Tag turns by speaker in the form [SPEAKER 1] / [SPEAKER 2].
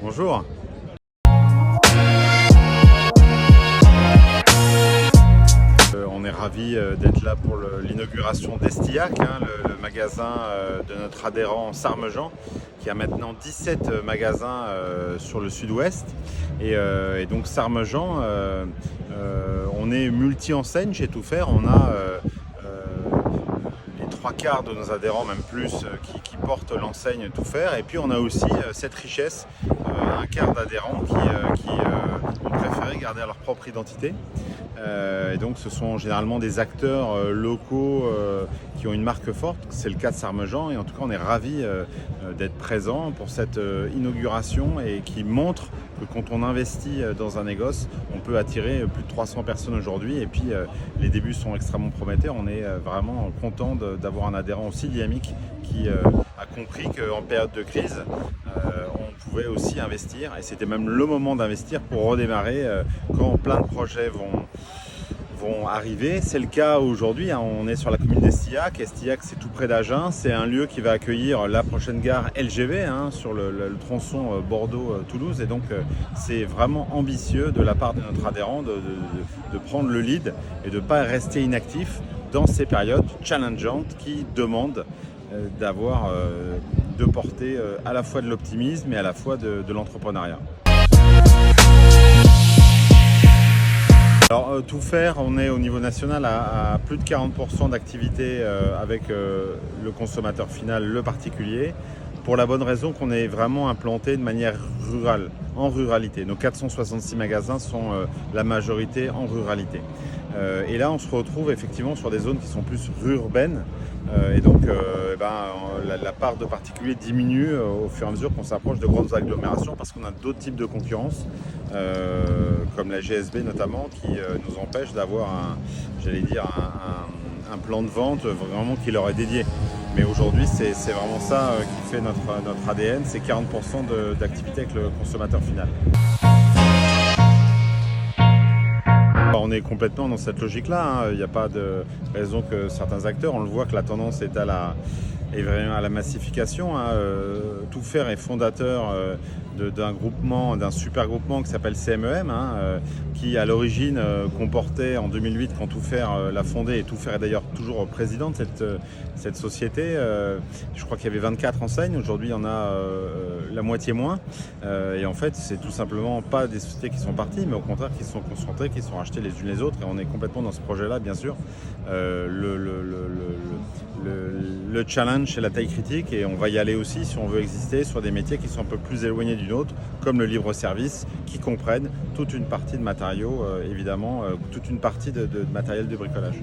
[SPEAKER 1] Bonjour. On est ravis d'être là pour l'inauguration d'Estillac, le magasin de notre adhérent Sarmejean, qui a maintenant 17 magasins sur le sud-ouest. Et donc Sarmejean, on est multi-enseigne chez Tout Faire. On a les trois quarts de nos adhérents, même plus, qui portent l'enseigne Tout Faire. Et puis on a aussi cette richesse, un quart d'adhérents qui ont préféré garder leur propre identité. Et donc ce sont généralement des acteurs locaux qui ont une marque forte. C'est le cas de Sarmejean, et en tout cas on est ravis d'être présents pour cette inauguration, et qui montre que quand on investit dans un négoce, on peut attirer plus de 300 personnes aujourd'hui. Et puis les débuts sont extrêmement prometteurs. On est vraiment content d'avoir un adhérent aussi dynamique qui a compris qu'en période de crise, on pouvait aussi investir, et c'était même le moment d'investir pour redémarrer quand plein de projets vont arriver. C'est le cas aujourd'hui, on est sur la commune d'Estillac. Estillac, c'est tout près d'Agen. C'est un lieu qui va accueillir la prochaine gare LGV sur le tronçon Bordeaux-Toulouse. Et donc c'est vraiment ambitieux de la part de notre adhérent de prendre le lead et de ne pas rester inactif dans ces périodes challengeantes qui demandent de porter à la fois de l'optimisme et à la fois de l'entrepreneuriat. Alors Tout Faire, on est au niveau national à plus de 40% d'activité avec le consommateur final, le particulier, pour la bonne raison qu'on est vraiment implanté de manière rurale, en ruralité. Nos 466 magasins sont la majorité en ruralité. Et là on se retrouve effectivement sur des zones qui sont plus urbaines, et donc la part de particuliers diminue au fur et à mesure qu'on s'approche de grandes agglomérations, parce qu'on a d'autres types de concurrence, comme la GSB notamment, qui nous empêche d'avoir un plan de vente vraiment qui leur est dédié. Mais aujourd'hui, c'est vraiment ça qui fait notre ADN, c'est 40% d'activité avec le consommateur final. On est complètement dans cette logique-là, il n'y a pas de raison que certains acteurs, on le voit que la tendance est à la massification. Tout Faire est fondateur d'un super groupement qui s'appelle CMEM, qui à l'origine comportait en 2008, quand Tout Faire l'a fondé, et Tout Faire est d'ailleurs toujours président de cette société, je crois qu'il y avait 24 enseignes, aujourd'hui il y en a la moitié moins, et en fait c'est tout simplement pas des sociétés qui sont parties, mais au contraire qui se sont concentrées, qui sont rachetées les unes les autres, et on est complètement dans ce projet-là, bien sûr. Le challenge, c'est la taille critique, et on va y aller aussi si on veut exister sur des métiers qui sont un peu plus éloignés du nôtre, comme le libre-service, qui comprennent toute une partie de matériaux, évidemment, toute une partie de matériel de bricolage.